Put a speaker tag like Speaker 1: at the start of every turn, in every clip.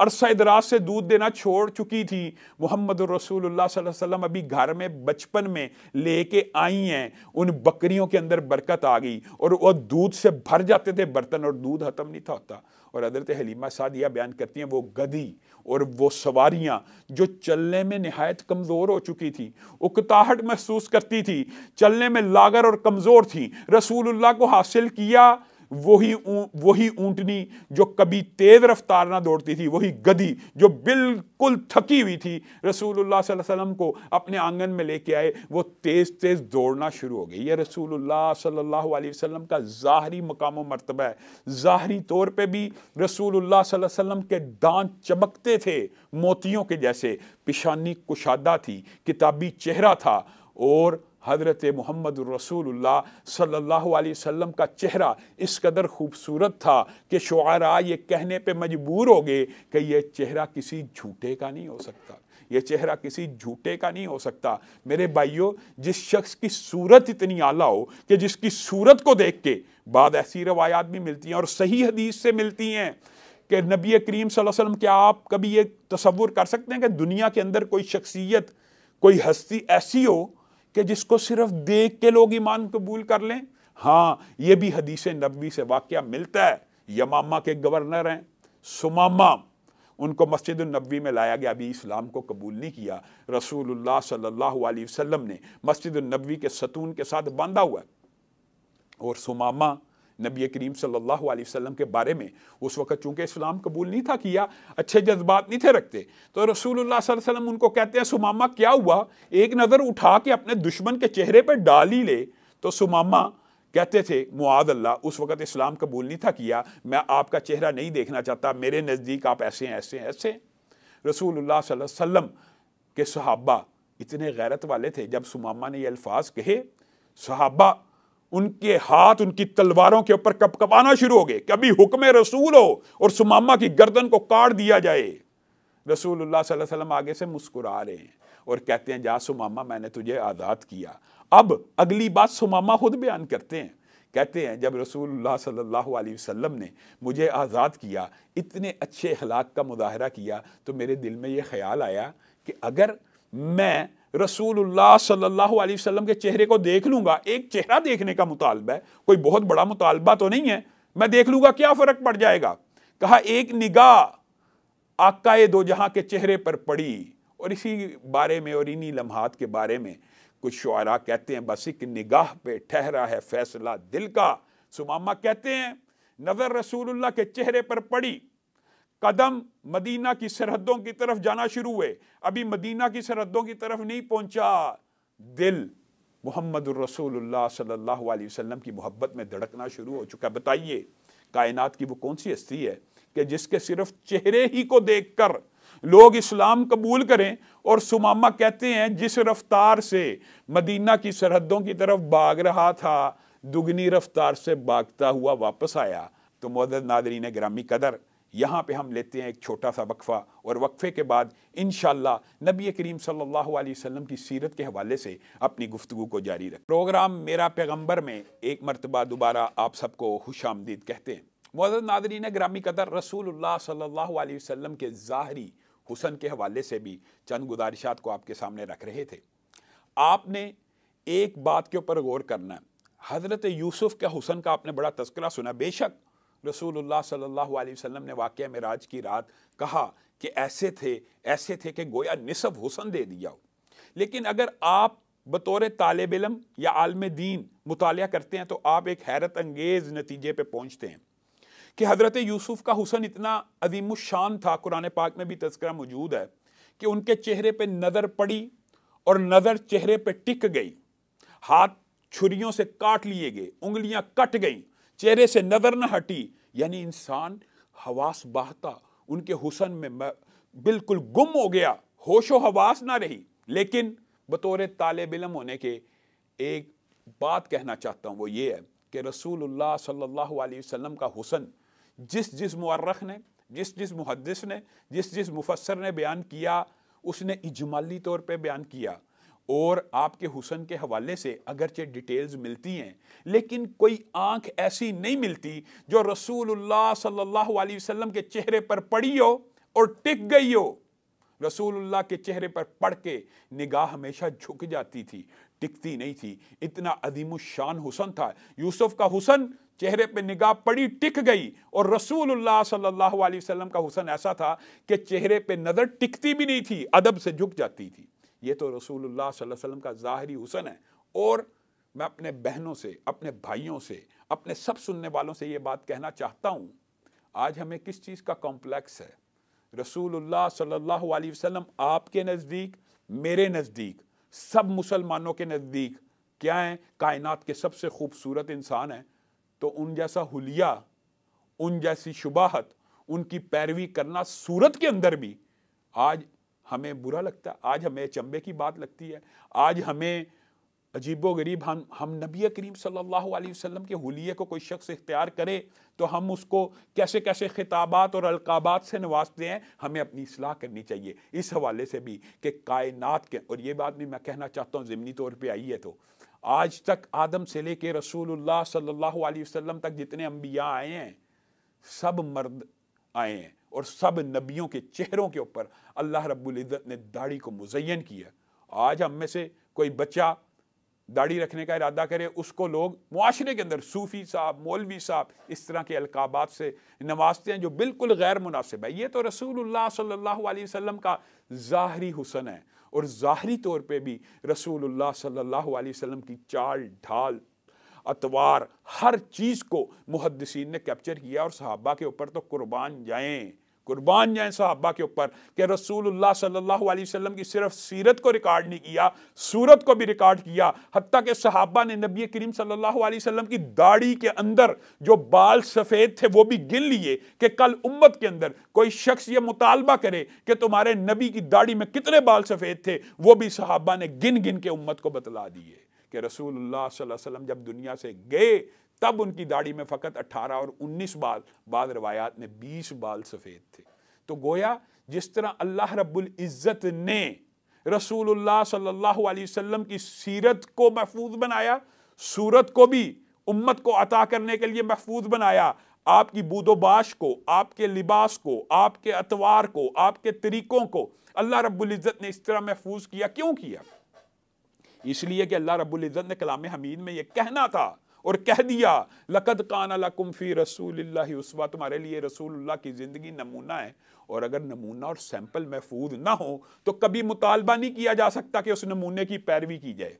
Speaker 1: عرصہ دراز سے دودھ دینا چھوڑ چکی تھی، محمد رسول اللہ صلی اللہ علیہ وسلم ابھی گھر میں بچپن میں لے کے آئی ہیں، ان بکریوں کے اندر برکت آ گئی اور وہ دودھ سے بھر جاتے تھے برتن اور دودھ ختم نہیں تھا ہوتا۔ اور حضرت حلیمہ سعدیہ بیان کرتی ہیں وہ گدھی اور وہ سواریاں جو چلنے میں نہایت کمزور ہو چکی تھی، اکتاہٹ محسوس کرتی تھی، چلنے میں لاغر اور کمزور تھی، رسول اللہ کو حاصل کیا وہی اونٹنی جو کبھی تیز رفتار نہ دوڑتی تھی، وہی گدھی جو بالکل تھکی ہوئی تھی، رسول اللہ صلی اللہ علیہ وسلم کو اپنے آنگن میں لے کے آئے، وہ تیز تیز دوڑنا شروع ہو گئی۔ یہ رسول اللہ صلی اللہ علیہ وسلم کا ظاہری مقام و مرتبہ ہے۔ ظاہری طور پہ بھی رسول اللہ صلی اللہ علیہ وسلم کے دانت چمکتے تھے موتیوں کے جیسے، پیشانی کشادہ تھی، کتابی چہرہ تھا، اور حضرت محمد رسول اللہ صلی اللہ علیہ وسلم کا چہرہ اس قدر خوبصورت تھا کہ شعراء یہ کہنے پہ مجبور ہو گئے کہ یہ چہرہ کسی جھوٹے کا نہیں ہو سکتا، یہ چہرہ کسی جھوٹے کا نہیں ہو سکتا۔ میرے بھائیوں، جس شخص کی صورت اتنی اعلیٰ ہو کہ جس کی صورت کو دیکھ کے بعد ایسی روایات بھی ملتی ہیں اور صحیح حدیث سے ملتی ہیں کہ نبی کریم صلی اللہ علیہ وسلم، کیا آپ کبھی یہ تصور کر سکتے ہیں کہ دنیا کے اندر کوئی شخصیت، کوئی ہستی ایسی ہو کہ جس کو صرف دیکھ کے لوگ ایمان قبول کر لیں؟ ہاں، یہ بھی حدیث نبوی سے واقعہ ملتا ہے۔ یمامہ کے گورنر ہیں سمامہ، ان کو مسجد النبوی میں لایا گیا، ابھی اسلام کو قبول نہیں کیا، رسول اللہ صلی اللہ علیہ وسلم نے مسجد النبوی کے ستون کے ساتھ باندھا ہوا ہے، اور سمامہ نبی کریم صلی اللہ علیہ وسلم کے بارے میں اس وقت چونکہ اسلام قبول نہیں تھا کیا، اچھے جذبات نہیں تھے رکھتے، تو رسول اللہ صلی اللہ علیہ وسلم ان کو کہتے ہیں سمامہ کیا ہوا، ایک نظر اٹھا کے اپنے دشمن کے چہرے پہ ڈال ہی لے۔ تو سمامہ کہتے تھے معاذ اللہ، اس وقت اسلام قبول نہیں تھا کیا، میں آپ کا چہرہ نہیں دیکھنا چاہتا، میرے نزدیک آپ ایسے ہیں ایسے ہیں ایسے۔ رسول اللہ صلی اللہ علیہ وسلم کے صحابہ اتنے غیرت والے تھے، جب سمامہ نے یہ الفاظ کہے، صحابہ ان کے ہاتھ ان کی تلواروں کے اوپر کپکپانا شروع ہو گئے کہ ابھی حکم رسول ہو اور سمامہ کی گردن کو کاٹ دیا جائے۔ رسول اللہ صلی اللہ علیہ وسلم آگے سے مسکرا رہے ہیں اور کہتے ہیں جا سمامہ، میں نے تجھے آزاد کیا۔ اب اگلی بات سمامہ خود بیان کرتے ہیں، کہتے ہیں جب رسول اللہ صلی اللہ علیہ وسلم نے مجھے آزاد کیا، اتنے اچھے اخلاق کا مظاہرہ کیا، تو میرے دل میں یہ خیال آیا کہ اگر میں رسول اللہ صلی اللہ علیہ وسلم کے چہرے کو دیکھ لوں گا، ایک چہرہ دیکھنے کا مطالبہ ہے، کوئی بہت بڑا مطالبہ تو نہیں ہے، میں دیکھ لوں گا کیا فرق پڑ جائے گا؟ کہا ایک نگاہ آقائے دو جہاں کے چہرے پر پڑی، اور اسی بارے میں اور انہی لمحات کے بارے میں کچھ شعراء کہتے ہیں بس ایک نگاہ پہ ٹھہرا ہے فیصلہ دل کا۔ سمامہ کہتے ہیں نظر رسول اللہ کے چہرے پر پڑی، قدم مدینہ کی سرحدوں کی طرف جانا شروع ہوئے، ابھی مدینہ کی سرحدوں کی طرف نہیں پہنچا، دل محمد الرسول اللہ صلی اللہ علیہ وسلم کی محبت میں دھڑکنا شروع ہو چکا۔ بتائیے کائنات کی وہ کون سی ہستی ہے کہ جس کے صرف چہرے ہی کو دیکھ کر لوگ اسلام قبول کریں؟ اور سمامہ کہتے ہیں جس رفتار سے مدینہ کی سرحدوں کی طرف بھاگ رہا تھا، دگنی رفتار سے بھاگتا ہوا واپس آیا۔ تو معزز ناظرین گرامی قدر، یہاں پہ ہم لیتے ہیں ایک چھوٹا سا وقفہ، اور وقفے کے بعد انشاءاللہ نبی کریم صلی اللہ علیہ وسلم کی سیرت کے حوالے سے اپنی گفتگو کو جاری رکھیں۔ پروگرام میرا پیغمبر میں ایک مرتبہ دوبارہ آپ سب کو خوش آمدید کہتے ہیں۔ معزز ناظرین گرامی قدر، رسول اللہ صلی اللہ علیہ وسلم کے ظاہری حسن کے حوالے سے بھی چند گزارشات کو آپ کے سامنے رکھ رہے تھے۔ آپ نے ایک بات کے اوپر غور کرنا ہے، حضرت یوسف کے حسن کا آپ نے بڑا تذکرہ سنا۔ بے شک رسول اللہ صلی اللہ علیہ وسلم نے واقعہ معراج کی رات کہا کہ ایسے تھے کہ گویا نصف حسن دے دیا ہو، لیکن اگر آپ بطور طالب علم یا عالم دین مطالعہ کرتے ہیں تو آپ ایک حیرت انگیز نتیجے پہ پہنچتے ہیں کہ حضرت یوسف کا حسن اتنا عظیم الشان تھا، قرآن پاک میں بھی تذکرہ موجود ہے کہ ان کے چہرے پہ نظر پڑی اور نظر چہرے پہ ٹک گئی، ہاتھ چھریوں سے کاٹ لیے گئے، انگلیاں کٹ گئیں، چہرے سے نظر نہ ہٹی، یعنی انسان حواس باہتا ان کے حسن میں بالکل گم ہو گیا، ہوش و حواس نہ رہی۔ لیکن بطور طالب علم ہونے کے ایک بات کہنا چاہتا ہوں، وہ یہ ہے کہ رسول اللہ صلی اللہ علیہ وسلم کا حسن جس مورخ نے، جس محدث نے، جس مفسر نے بیان کیا، اس نے اجمالی طور پہ بیان کیا، اور آپ کے حسن کے حوالے سے اگرچہ ڈیٹیلز ملتی ہیں لیکن کوئی آنکھ ایسی نہیں ملتی جو رسول اللہ صلی اللہ علیہ وسلم کے چہرے پر پڑی ہو اور ٹک گئی ہو. رسول اللہ کے چہرے پر پڑھ کے نگاہ ہمیشہ جھک جاتی تھی, ٹکتی نہیں تھی. اتنا عظیم الشان حسن تھا. یوسف کا حسن چہرے پہ نگاہ پڑی ٹک گئی, اور رسول اللہ صلی اللہ علیہ وسلم کا حسن ایسا تھا کہ چہرے پہ نظر ٹکتی بھی نہیں تھی, ادب سے جھک جاتی تھی. یہ تو رسول اللہ صلی اللہ علیہ وسلم کا ظاہری حسن ہے. اور میں اپنے بہنوں سے, اپنے بھائیوں سے, اپنے سب سننے والوں سے یہ بات کہنا چاہتا ہوں, آج ہمیں کس چیز کا کمپلیکس ہے؟ رسول اللہ صلی اللہ علیہ وسلم آپ کے نزدیک, میرے نزدیک, سب مسلمانوں کے نزدیک کیا ہیں؟ کائنات کے سب سے خوبصورت انسان ہیں. تو ان جیسا حلیہ, ان جیسی شباہت, ان کی پیروی کرنا صورت کے اندر بھی آج ہمیں برا لگتا ہے, آج ہمیں چنبے کی بات لگتی ہے, آج ہمیں عجیب و غریب. ہم نبی کریم صلی اللہ علیہ وسلم کے حلیے کو کوئی شخص اختیار کرے تو ہم اس کو کیسے کیسے خطابات اور القابات سے نوازتے ہیں. ہمیں اپنی اصلاح کرنی چاہیے اس حوالے سے بھی کہ کائنات کے, اور یہ بات بھی میں کہنا چاہتا ہوں ضمنی طور پہ آئی ہے, تو آج تک آدم سے لے کے رسول اللہ صلی اللہ علیہ وسلم تک جتنے انبیاء آئے ہیں, سب مرد آئے ہیں, اور سب نبیوں کے چہروں کے اوپر اللہ رب العزت نے داڑھی کو مزین کیا. آج ہم میں سے کوئی بچہ داڑھی رکھنے کا ارادہ کرے, اس کو لوگ معاشرے کے اندر صوفی صاحب, مولوی صاحب, اس طرح کے القابات سے نوازتے ہیں جو بالکل غیر مناسب ہے. یہ تو رسول اللہ صلی اللہ علیہ وسلم کا ظاہری حسن ہے, اور ظاہری طور پہ بھی رسول اللہ صلی اللہ علیہ وسلم کی چال ڈھال, اطوار, ہر چیز کو محدثین نے کیپچر کیا. اور صحابہ کے اوپر تو قربان جائیں صحابہ کے اوپر کہ رسول اللہ صلی اللہ علیہ وسلم کی صرف سیرت کو ریکارڈ نہیں کیا, صورت کو بھی ریکارڈ کیا. حتیٰ کہ صحابہ نے نبی کریم صلی اللہ علیہ وسلم کی داڑھی کے اندر جو بال سفید تھے وہ بھی گن لیے کہ کل امت کے اندر کوئی شخص یہ مطالبہ کرے کہ تمہارے نبی کی داڑھی میں کتنے بال سفید تھے, وہ بھی صحابہ نے گن گن کے امت کو بتلا دیے کہ رسول اللہ صلی اللہ علیہ وسلم جب دنیا سے گئے تب ان کی داڑھی میں فقط 18 اور 19 بال, بعض روایات میں 20 بال سفید تھے. تو گویا جس طرح اللہ رب العزت نے رسول اللہ صلی اللہ علیہ وسلم کی سیرت کو محفوظ بنایا, صورت کو بھی امت کو عطا کرنے کے لیے محفوظ بنایا. آپ کی بود و باش کو, آپ کے لباس کو, آپ کے اطوار کو, آپ کے طریقوں کو اللہ رب العزت نے اس طرح محفوظ کیا. کیوں کیا؟ اس لیے کہ اللہ رب العزت نے کلام حمید میں یہ کہنا تھا اور کہہ دیا, لقد کان لکم فی رسول اللہ اسوہ, تمہارے لیے رسول اللہ کی زندگی نمونہ ہے. اور اگر نمونہ اور سیمپل محفوظ نہ ہو تو کبھی مطالبہ نہیں کیا جا سکتا کہ اس نمونے کی پیروی کی جائے.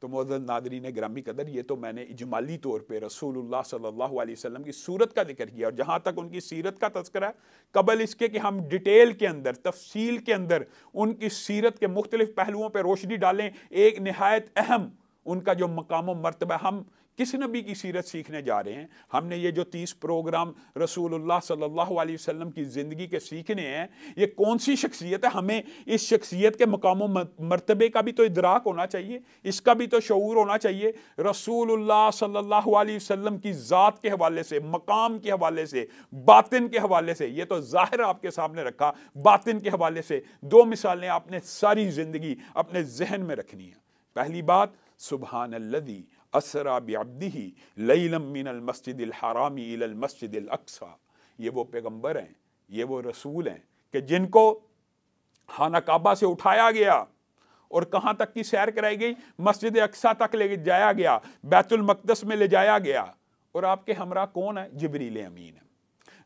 Speaker 1: تو معزز ناظرین گرامی قدر, یہ تو میں نے اجمالی طور پہ رسول اللہ صلی اللہ علیہ وسلم کی صورت کا ذکر کیا, اور جہاں تک ان کی سیرت کا تذکرہ ہے, قبل اس کے کہ ہم ڈیٹیل کے اندر, تفصیل کے اندر ان کی سیرت کے مختلف پہلوؤں پہ روشنی ڈالیں, ایک نہایت اہم ان کا جو مقام و مرتبہ, ہم کس نبی کی سیرت سیکھنے جا رہے ہیں. ہم نے یہ جو 30 پروگرام رسول اللہ صلی اللہ علیہ وسلم کی زندگی کے سیکھنے ہیں, یہ کون سی شخصیت ہے؟ ہمیں اس شخصیت کے مقام و مرتبے کا بھی تو ادراک ہونا چاہیے, اس کا بھی تو شعور ہونا چاہیے. رسول اللہ صلی اللہ علیہ وسلم کی ذات کے حوالے سے, مقام کے حوالے سے, باطن کے حوالے سے, یہ تو ظاہر آپ کے سامنے رکھا, باطن کے حوالے سے 2 مثالیں آپ نے ساری زندگی اپنے ذہن میں رکھنی ہیں. پہلی بات, سبحان الذی اسرا بعبدہ لیلا من المسجد الحرام الی المسجد الاقصی. یہ وہ پیغمبر ہیں, یہ وہ رسول ہیں کہ جن کو خانہ کعبہ سے اٹھایا گیا اور کہاں تک کی سیر کرائی گئی؟ مسجد اقصی تک لے جایا گیا, بیت المقدس میں لے جایا گیا. اور آپ کے ہمراہ کون ہے؟ جبریل امین ہے.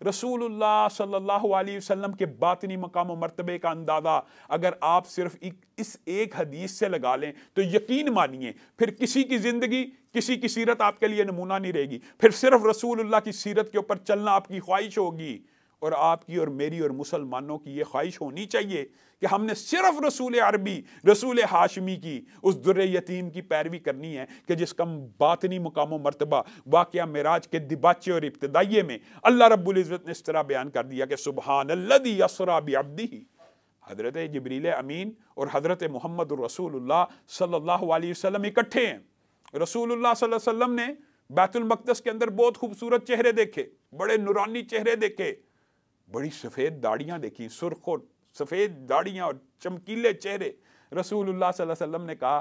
Speaker 1: رسول اللہ صلی اللہ علیہ وسلم کے باطنی مقام و مرتبے کا اندازہ اگر آپ صرف اس ایک حدیث سے لگا لیں تو یقین مانیے پھر کسی کی زندگی, کسی کی سیرت آپ کے لیے نمونہ نہیں رہے گی. پھر صرف رسول اللہ کی سیرت کے اوپر چلنا آپ کی خواہش ہوگی, اور آپ کی اور میری اور مسلمانوں کی یہ خواہش ہونی چاہیے کہ ہم نے صرف رسول عربی, رسول ہاشمی کی اس در یتیم کی پیروی کرنی ہے کہ جس کا باطنی مقام و مرتبہ واقعہ معراج کے دباچے اور ابتدائیے میں اللہ رب العزت نے اس طرح بیان کر دیا کہ سبحان الذی اسرا بعبدہ. حضرت جبریل امین اور حضرت محمد رسول اللہ صلی اللہ علیہ وسلم اکٹھے ہیں. رسول اللہ صلی اللہ علیہ وسلم نے بیت المقدس کے اندر بہت خوبصورت چہرے دیکھے, بڑے نورانی چہرے دیکھے, بڑی سفید داڑیاں دیکھی, سرخ اور سفید داڑیاں اور چمکیلے چہرے. رسول اللہ صلی اللہ علیہ وسلم نے کہا,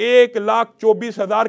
Speaker 1: 1,24,000